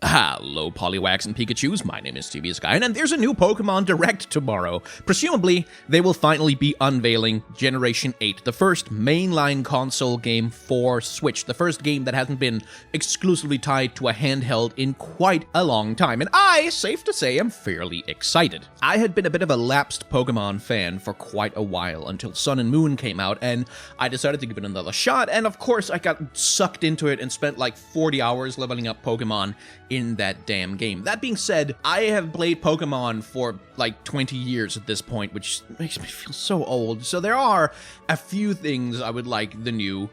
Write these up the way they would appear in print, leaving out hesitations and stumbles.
Hello, Poliwags and Pikachus. My name is TV Sky, and there's a new Pokémon Direct tomorrow. Presumably, they will finally be unveiling Generation 8, the first mainline console game for Switch, the first game that hasn't been exclusively tied to a handheld in quite a long time. And I, safe to say, am fairly excited. I had been a bit of a lapsed Pokémon fan for quite a while until Sun and Moon came out, and I decided to give it another shot, and of course, I got sucked into it and spent like 40 hours leveling up Pokémon in that damn game. That being said, I have played Pokemon for like 20 years at this point, which makes me feel so old. So there are a few things I would like the new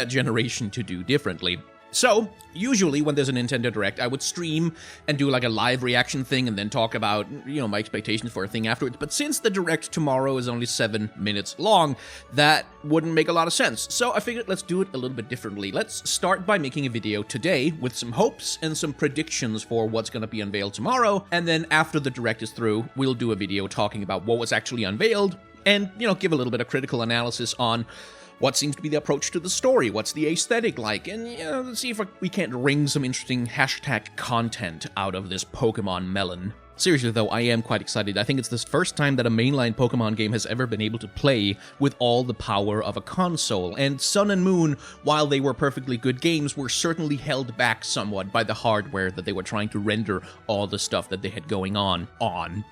generation to do differently. So, usually when there's a Nintendo Direct, I would stream and do like a live reaction thing and then talk about, my expectations for a thing afterwards. But since the Direct tomorrow is only 7 minutes long, that wouldn't make a lot of sense. So I figured let's do it a little bit differently. Let's start by making a video today with some hopes and some predictions for what's going to be unveiled tomorrow. And then after the Direct is through, we'll do a video talking about what was actually unveiled and, give a little bit of critical analysis on what seems to be the approach to the story, what's the aesthetic like, and let's see if we can't wring some interesting hashtag content out of this Pokemon melon. Seriously though, I am quite excited. I think it's the first time that a mainline Pokemon game has ever been able to play with all the power of a console, and Sun and Moon, while they were perfectly good games, were certainly held back somewhat by the hardware that they were trying to render all the stuff that they had going on.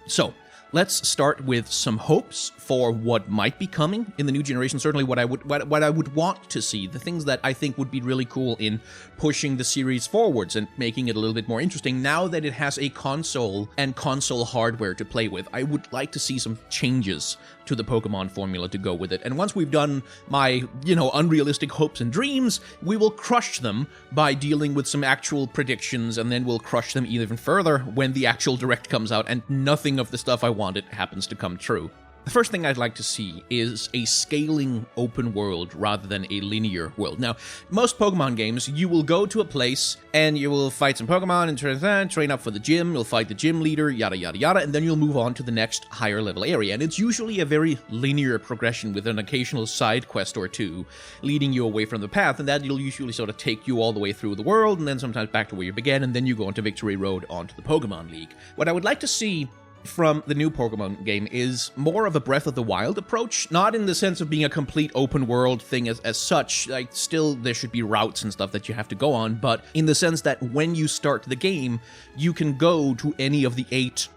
So, let's start with some hopes for what might be coming in the new generation. Certainly what I would want to see, the things that I think would be really cool in pushing the series forwards and making it a little bit more interesting now that it has a console and console hardware to play with. I would like to see some changes to the Pokemon formula to go with it. And once we've done my, unrealistic hopes and dreams, we will crush them by dealing with some actual predictions, and then we'll crush them even further when the actual Direct comes out and nothing of the stuff I wanted happens to come true. The first thing I'd like to see is a scaling open world rather than a linear world. Now, most Pokemon games, you will go to a place and you will fight some Pokemon and train up for the gym, you'll fight the gym leader, yada yada yada, and then you'll move on to the next higher level area. And it's usually a very linear progression with an occasional side quest or two leading you away from the path, and that will usually sort of take you all the way through the world and then sometimes back to where you began, and then you go onto Victory Road onto the Pokemon League. What I would like to see from the new Pokemon game is more of a Breath of the Wild approach, not in the sense of being a complete open world thing as such, like still there should be routes and stuff that you have to go on, but in the sense that when you start the game, you can go to any of the 8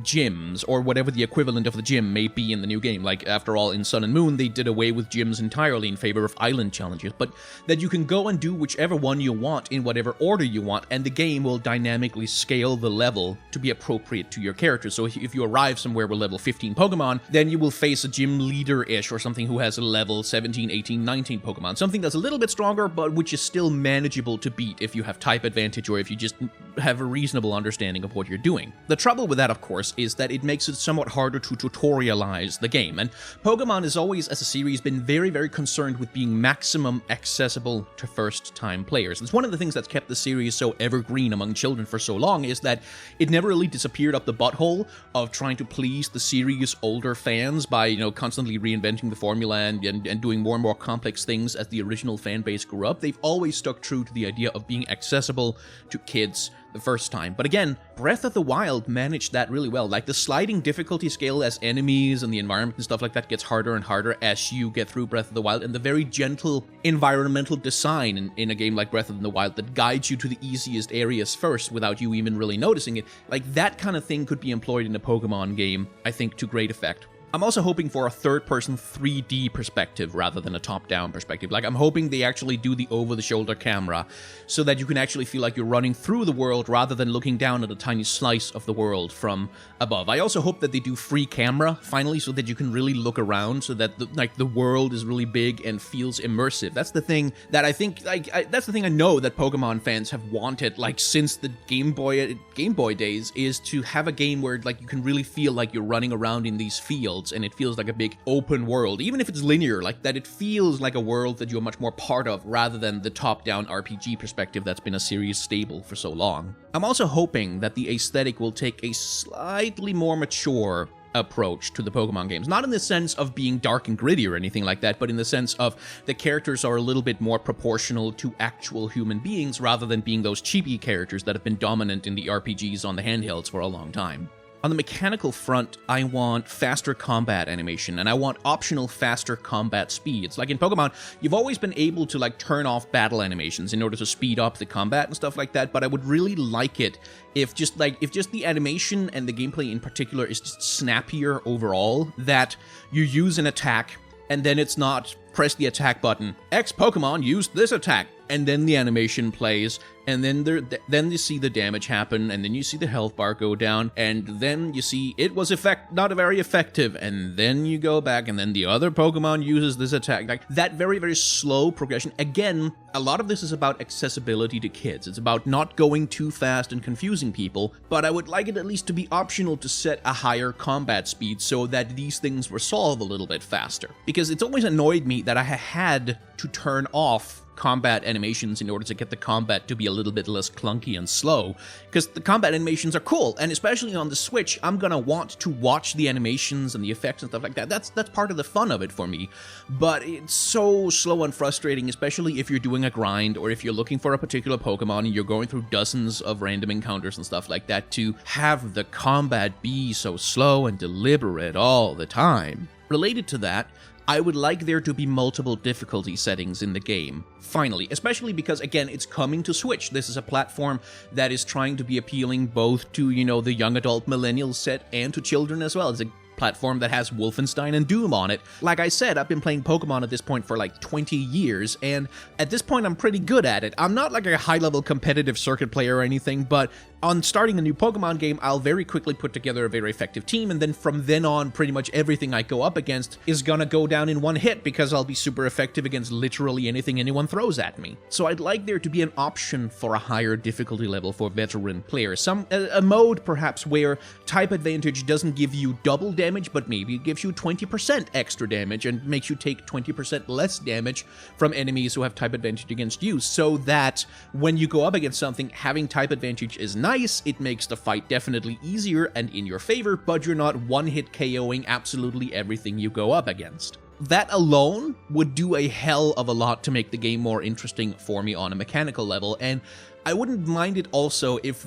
gyms, or whatever the equivalent of the gym may be in the new game. Like, after all, in Sun and Moon, they did away with gyms entirely in favor of island challenges, but that you can go and do whichever one you want in whatever order you want, and the game will dynamically scale the level to be appropriate to your character. So if you arrive somewhere with level 15 Pokemon, then you will face a gym leader-ish, or something who has a level 17, 18, 19 Pokemon. Something that's a little bit stronger, but which is still manageable to beat if you have type advantage, or if you just have a reasonable understanding of what you're doing. The trouble with that, of course, is that it makes it somewhat harder to tutorialize the game, and Pokemon has always, as a series, been very, very concerned with being maximum accessible to first-time players. It's one of the things that's kept the series so evergreen among children for so long, is that it never really disappeared up the butthole of trying to please the series' older fans by, constantly reinventing the formula and doing more and more complex things as the original fan base grew up. They've always stuck true to the idea of being accessible to kids the first time. But again, Breath of the Wild managed that really well. Like, the sliding difficulty scale as enemies and the environment and stuff like that gets harder and harder as you get through Breath of the Wild, and the very gentle environmental design in a game like Breath of the Wild that guides you to the easiest areas first without you even really noticing it. Like, that kind of thing could be employed in a Pokemon game, I think, to great effect. I'm also hoping for a third-person 3D perspective rather than a top-down perspective. Like, I'm hoping they actually do the over-the-shoulder camera so that you can actually feel like you're running through the world rather than looking down at a tiny slice of the world from above. I also hope that they do free camera, finally, so that you can really look around, so that the world is really big and feels immersive. That's the thing that I think, that's the thing I know that Pokemon fans have wanted, since the Game Boy days, is to have a game where, you can really feel like you're running around in these fields, and it feels like a big open world, even if it's linear, that it feels like a world that you're much more part of rather than the top-down RPG perspective that's been a series staple for so long. I'm also hoping that the aesthetic will take a slightly more mature approach to the Pokemon games. Not in the sense of being dark and gritty or anything like that, but in the sense of the characters are a little bit more proportional to actual human beings rather than being those chibi characters that have been dominant in the RPGs on the handhelds for a long time. On the mechanical front, I want faster combat animation, and I want optional faster combat speeds. Like in Pokemon, you've always been able to like turn off battle animations in order to speed up the combat and stuff like that, but I would really like it if just the animation and the gameplay in particular is just snappier overall, that you use an attack and then it's not press the attack button, X Pokemon used this attack, and then the animation plays, and then you see the damage happen, and then you see the health bar go down, and then you see it was not very effective, and then you go back, and then the other Pokemon uses this attack. Like that very, very slow progression. Again, a lot of this is about accessibility to kids. It's about not going too fast and confusing people, but I would like it at least to be optional to set a higher combat speed so that these things resolve a little bit faster. Because it's always annoyed me that I had to turn off combat animations in order to get the combat to be a little bit less clunky and slow, because the combat animations are cool, and especially on the Switch, I'm gonna want to watch the animations and the effects and stuff like that. That's part of the fun of it for me, but it's so slow and frustrating, especially if you're doing a grind or if you're looking for a particular Pokemon and you're going through dozens of random encounters and stuff like that, to have the combat be so slow and deliberate all the time. Related to that, I would like there to be multiple difficulty settings in the game, finally, especially because, again, it's coming to Switch. This is a platform that is trying to be appealing both to, the young adult millennial set and to children as well. It's a platform that has Wolfenstein and Doom on it. Like I said, I've been playing Pokemon at this point for like 20 years, and at this point I'm pretty good at it. I'm not like a high-level competitive circuit player or anything, but on starting a new Pokemon game, I'll very quickly put together a very effective team, and then from then on, pretty much everything I go up against is gonna go down in one hit because I'll be super effective against literally anything anyone throws at me. So I'd like there to be an option for a higher difficulty level for veteran players. A mode, perhaps, where type advantage doesn't give you double damage, but maybe it gives you 20% extra damage and makes you take 20% less damage from enemies who have type advantage against you, so that when you go up against something, having type advantage is nice. It makes the fight definitely easier and in your favor, but you're not one-hit KOing absolutely everything you go up against. That alone would do a hell of a lot to make the game more interesting for me on a mechanical level, and I wouldn't mind it also if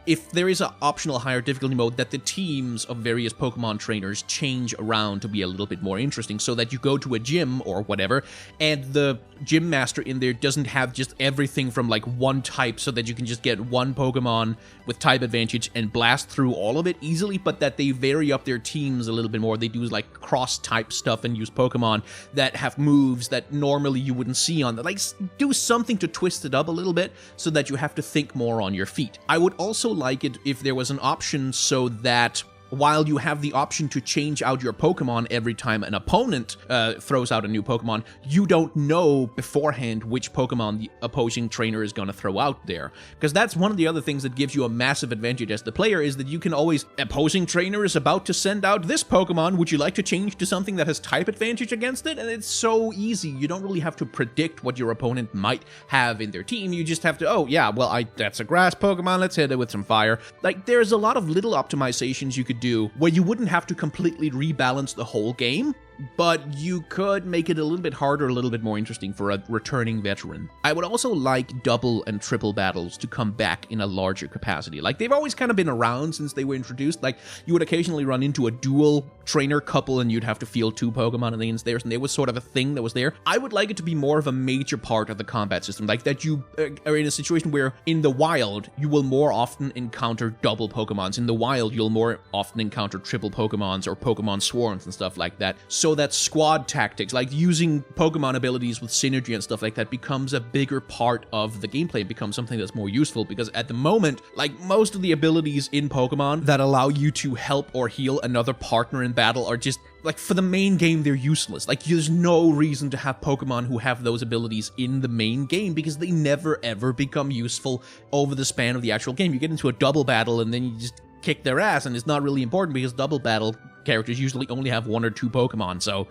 if there is an optional higher difficulty mode, that the teams of various Pokemon trainers change around to be a little bit more interesting, so that you go to a gym or whatever, and the gym master in there doesn't have just everything from like one type, so that you can just get one Pokemon with type advantage and blast through all of it easily, but that they vary up their teams a little bit more. They do like cross-type stuff and use Pokemon that have moves that normally you wouldn't see on that. Like, do something to twist it up a little bit so that you have to think more on your feet. I would also like it if there was an option so that while you have the option to change out your Pokemon every time an opponent throws out a new Pokemon, you don't know beforehand which Pokemon the opposing trainer is going to throw out there. Because that's one of the other things that gives you a massive advantage as the player, is that you can always, opposing trainer is about to send out this Pokemon, would you like to change to something that has type advantage against it? And it's so easy. You don't really have to predict what your opponent might have in their team. You just have to, oh yeah, well, that's a grass Pokemon, let's hit it with some fire. Like, there's a lot of little optimizations you could do where you wouldn't have to completely rebalance the whole game, but you could make it a little bit harder, a little bit more interesting for a returning veteran. I would also like double and triple battles to come back in a larger capacity. Like, they've always kind of been around since they were introduced. Like, you would occasionally run into a dual trainer couple and you'd have to field two Pokemon against theirs, and there was sort of a thing that was there. I would like it to be more of a major part of the combat system, like that you are in a situation where in the wild, you will more often encounter double Pokemons. In the wild, you'll more often encounter triple Pokemons or Pokemon swarms and stuff like that. So that squad tactics, like using Pokemon abilities with synergy and stuff like that, becomes a bigger part of the gameplay. It becomes something that's more useful, because at the moment, like, most of the abilities in Pokemon that allow you to help or heal another partner in battle are just, like, for the main game, they're useless. Like, there's no reason to have Pokemon who have those abilities in the main game, because they never ever become useful over the span of the actual game. You get into a double battle and then you just kick their ass, and it's not really important because double battle characters usually only have one or two Pokemon, so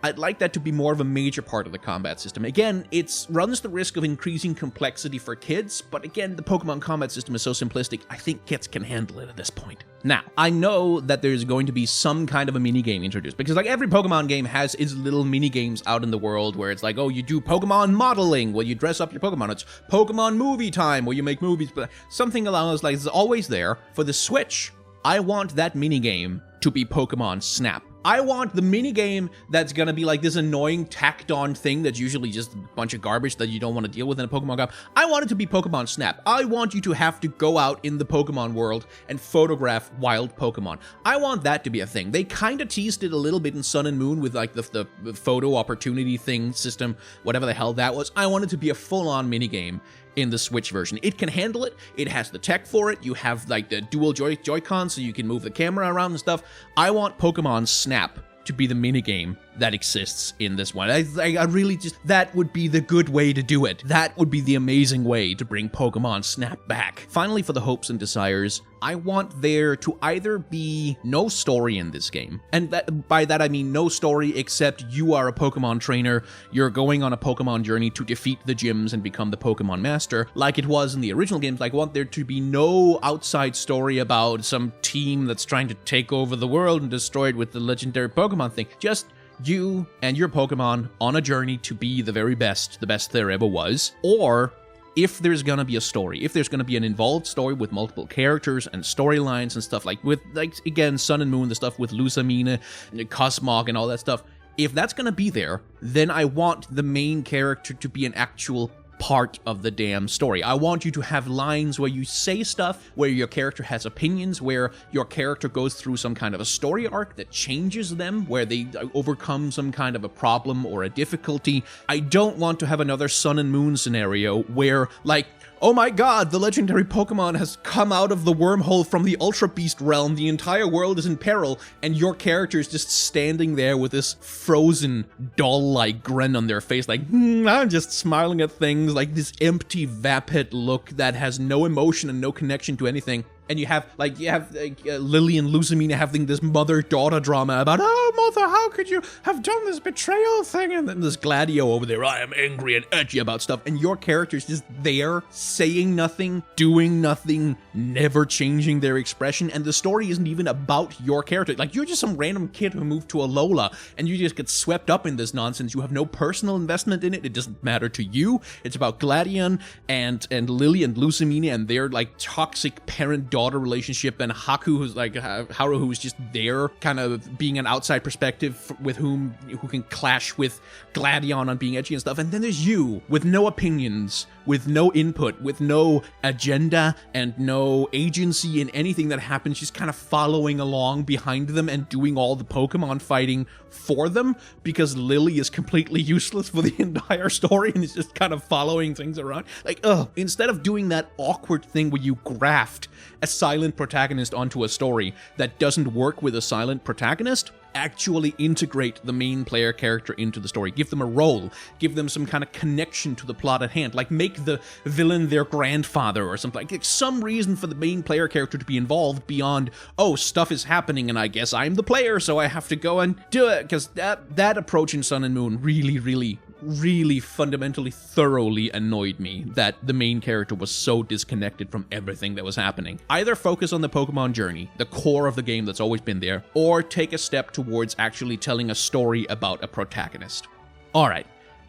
I'd like that to be more of a major part of the combat system. Again, it runs the risk of increasing complexity for kids, but again, the Pokemon combat system is so simplistic, I think kids can handle it at this point. Now, I know that there's going to be some kind of a minigame introduced, because like every Pokemon game has its little minigames out in the world where it's like, oh, you do Pokemon modeling, where you dress up your Pokemon. It's Pokemon movie time, where you make movies, but something along those lines is always there. For the Switch, I want that minigame to be Pokemon Snap. I want the minigame that's gonna be like this annoying tacked on thing that's usually just a bunch of garbage that you don't want to deal with in a Pokemon game. I want it to be Pokemon Snap. I want you to have to go out in the Pokemon world and photograph wild Pokemon. I want that to be a thing. They kind of teased it a little bit in Sun and Moon with like the photo opportunity thing system, whatever the hell that was. I want it to be a full-on minigame in the Switch version. It can handle it. It has the tech for it. You have like the dual Joy-Con so you can move the camera around and stuff. I want Pokemon Snap to be the minigame that exists in this one. I really just, that would be the good way to do it. That would be the amazing way to bring Pokemon Snap back. Finally, for the hopes and desires, I want there to either be no story in this game, and by that I mean no story except you are a Pokemon trainer, you're going on a Pokemon journey to defeat the gyms and become the Pokemon Master, like it was in the original games. Like, I want there to be no outside story about some team that's trying to take over the world and destroy it with the legendary Pokemon thing. Just you and your Pokemon on a journey to be the very best, the best there ever was. Or if there's gonna be a story, if there's gonna be an involved story with multiple characters and storylines and stuff, like with, like, again, Sun and Moon, the stuff with Lusamine, Cosmog and all that stuff, if that's gonna be there, then I want the main character to be an actual part of the damn story. I want you to have lines where you say stuff, where your character has opinions, where your character goes through some kind of a story arc that changes them, where they overcome some kind of a problem or a difficulty. I don't want to have another Sun and Moon scenario where, like, oh my god, the legendary Pokemon has come out of the wormhole from the Ultra Beast realm, the entire world is in peril, and your character is just standing there with this frozen, doll-like grin on their face, like, I'm just smiling at things, like this empty, vapid look that has no emotion and no connection to anything. And you have Lily and Lusamine having this mother-daughter drama about, oh, mother, how could you have done this betrayal thing? And then there's Gladio over there, I am angry and edgy about stuff. And your character's just there, saying nothing, doing nothing, never changing their expression. And the story isn't even about your character. Like, you're just some random kid who moved to Alola, and you just get swept up in this nonsense. You have no personal investment in it. It doesn't matter to you. It's about Gladion and Lily and Lusamine and their, like, toxic parent-daughter relationship, and Haku, who's like Haru, who's just there, kind of being an outside perspective with who can clash with Gladion on being edgy and stuff. And then there's you with no opinions, with no input, with no agenda and no agency in anything that happens, just kind of following along behind them and doing all the Pokemon fighting for them, because Lily is completely useless for the entire story and is just kind of following things around. Like, instead of doing that awkward thing where you graft a silent protagonist onto a story that doesn't work with a silent protagonist, actually integrate the main player character into the story. Give them a role. Give them some kind of connection to the plot at hand. Like, make the villain their grandfather or something. Like, some reason for the main player character to be involved beyond, oh, stuff is happening and I guess I'm the player, so I have to go and do it. Because that approach in Sun and Moon really fundamentally, thoroughly annoyed me, that the main character was so disconnected from everything that was happening. Either focus on the Pokemon journey, the core of the game that's always been there, or take a step towards actually telling a story about a protagonist. Alright,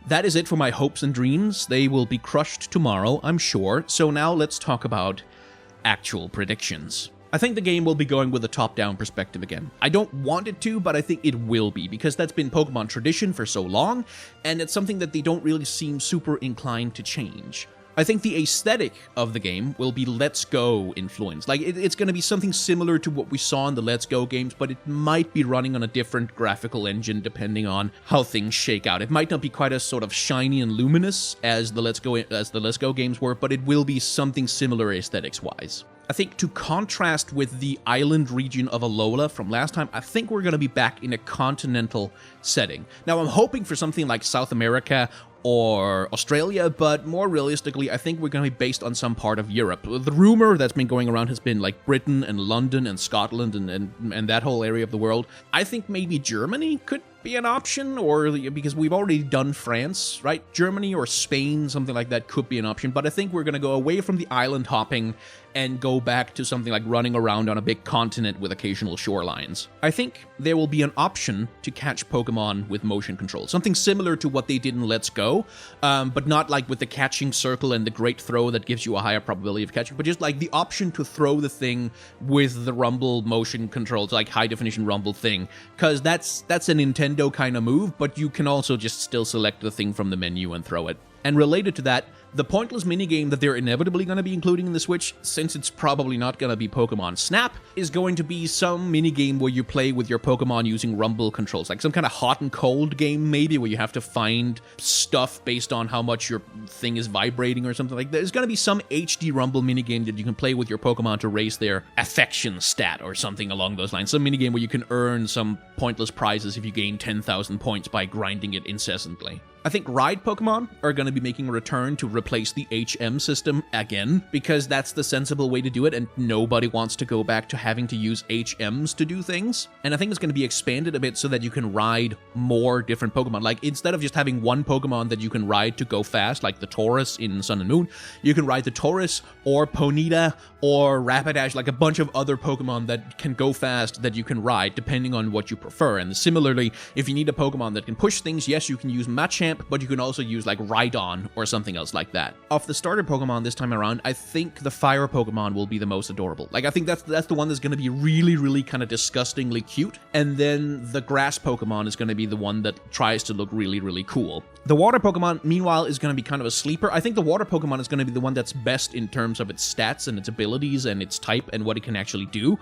that is it for my hopes and dreams. They will be crushed tomorrow, I'm sure. So now let's talk about actual predictions. I think the game will be going with a top-down perspective again. I don't want it to, but I think it will be, because that's been Pokemon tradition for so long, and it's something that they don't really seem super inclined to change. I think the aesthetic of the game will be Let's Go influenced. Like, it's going to be something similar to what we saw in the Let's Go games, but it might be running on a different graphical engine depending on how things shake out. It might not be quite as sort of shiny and luminous as the Let's Go games were, but it will be something similar aesthetics-wise. I think to contrast with the island region of Alola from last time, I think we're going to be back in a continental setting. Now, I'm hoping for something like South America or Australia, but more realistically, I think we're going to be based on some part of Europe. The rumor that's been going around has been like Britain and London and Scotland and that whole area of the world. I think maybe Germany could be an option, or because we've already done France, right? Germany or Spain, something like that could be an option, but I think we're going to go away from the island hopping and go back to something like running around on a big continent with occasional shorelines. I think there will be an option to catch Pokemon with motion control, something similar to what they did in Let's Go, but not like with the catching circle and the great throw that gives you a higher probability of catching, but just like the option to throw the thing with the rumble motion controls, like high definition rumble thing, because that's a Nintendo kind of move, but you can also just still select the thing from the menu and throw it. And related to that, the pointless minigame that they're inevitably going to be including in the Switch, since it's probably not going to be Pokemon Snap, is going to be some minigame where you play with your Pokemon using rumble controls, like some kind of hot and cold game maybe, where you have to find stuff based on how much your thing is vibrating or something like that. There's going to be some HD rumble minigame that you can play with your Pokemon to raise their affection stat or something along those lines. Some minigame where you can earn some pointless prizes if you gain 10,000 points by grinding it incessantly. I think Ride Pokemon are going to be making a return to replace the HM system again, because that's the sensible way to do it, and nobody wants to go back to having to use HMs to do things. And I think it's going to be expanded a bit so that you can ride more different Pokemon. Like, instead of just having one Pokemon that you can ride to go fast, like the Tauros in Sun and Moon, you can ride the Tauros or Ponyta or Rapidash, like a bunch of other Pokemon that can go fast that you can ride, depending on what you prefer. And similarly, if you need a Pokemon that can push things, yes, you can use Machamp, but you can also use like Rhydon or something else like that. Of the starter Pokemon this time around, I think the fire Pokemon will be the most adorable. Like, I think that's the one that's going to be really, really kind of disgustingly cute, and then the grass Pokemon is going to be the one that tries to look really, really cool. The water Pokemon, meanwhile, is going to be kind of a sleeper. I think the water Pokemon is going to be the one that's best in terms of its stats and its abilities and its type and what it can actually do,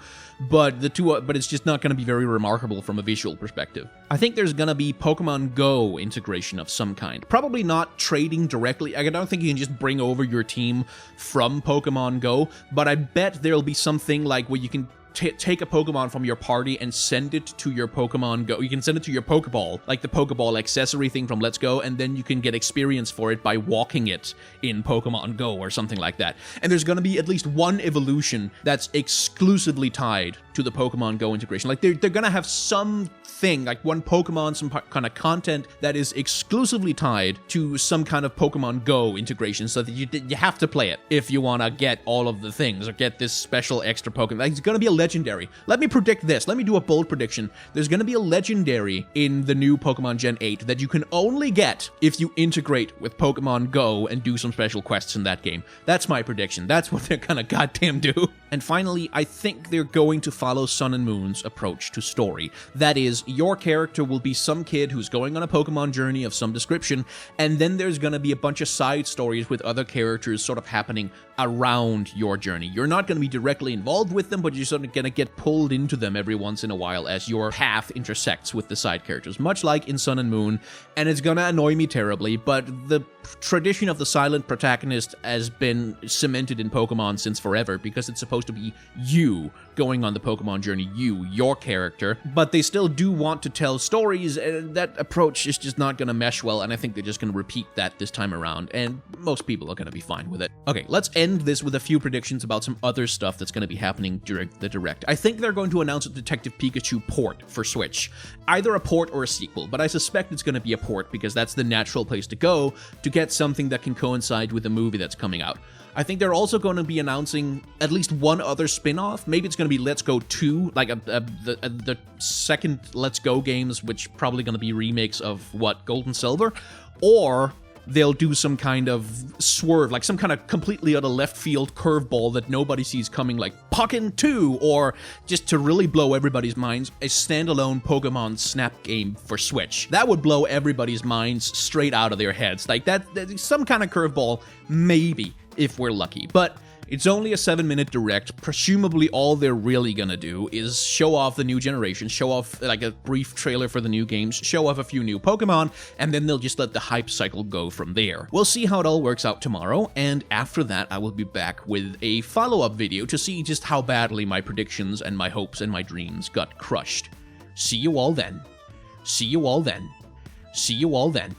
but it's just not going to be very remarkable from a visual perspective. I think there's going to be Pokemon Go integration of some kind. Probably not trading directly. I don't think you can just bring over your team from Pokemon Go, but I bet there'll be something like where you can take a Pokemon from your party and send it to your Pokemon Go. You can send it to your Pokeball, like the Pokeball accessory thing from Let's Go, and then you can get experience for it by walking it in Pokemon Go or something like that. And there's going to be at least one evolution that's exclusively tied to the Pokemon Go integration. Like, they're going to have something, like one Pokemon, some kind of content that is exclusively tied to some kind of Pokemon Go integration, so that you have to play it if you want to get all of the things or get this special extra Pokemon. Like, it's going to be a legendary. Let me predict this. Let me do a bold prediction. There's going to be a legendary in the new Pokemon Gen 8 that you can only get if you integrate with Pokemon Go and do some special quests in that game. That's my prediction. That's what they're gonna goddamn do. And finally, I think they're going to follow Sun and Moon's approach to story. That is, your character will be some kid who's going on a Pokemon journey of some description, and then there's going to be a bunch of side stories with other characters sort of happening around your journey. You're not going to be directly involved with them, but you're sort of going to get pulled into them every once in a while as your path intersects with the side characters, much like in Sun and Moon. And it's going to annoy me terribly, but the tradition of the silent protagonist has been cemented in Pokemon since forever, because it's supposed to be you going on the Pokemon journey, your character, but they still do want to tell stories, and that approach is just not going to mesh well, and I think they're just going to repeat that this time around, and most people are going to be fine with it. Okay, let's end this with a few predictions about some other stuff that's going to be happening during the Direct. I think they're going to announce a Detective Pikachu port for Switch. Either a port or a sequel, but I suspect it's going to be a port, because that's the natural place to go to get something that can coincide with the movie that's coming out. I think they're also going to be announcing at least one other spin-off. Maybe it's going to be Let's Go 2, like the second Let's Go games, which probably going to be remakes of, Gold and Silver? Or they'll do some kind of swerve, like some kind of completely out of left field curveball that nobody sees coming, like Pokken 2, or just to really blow everybody's minds, a standalone Pokemon Snap game for Switch. That would blow everybody's minds straight out of their heads. Like that's some kind of curveball, maybe, if we're lucky. But it's only a 7-minute Direct. Presumably all they're really gonna do is show off the new generation, show off like a brief trailer for the new games, show off a few new Pokemon, and then they'll just let the hype cycle go from there. We'll see how it all works out tomorrow, and after that I will be back with a follow-up video to see just how badly my predictions and my hopes and my dreams got crushed. See you all then. See you all then. See you all then.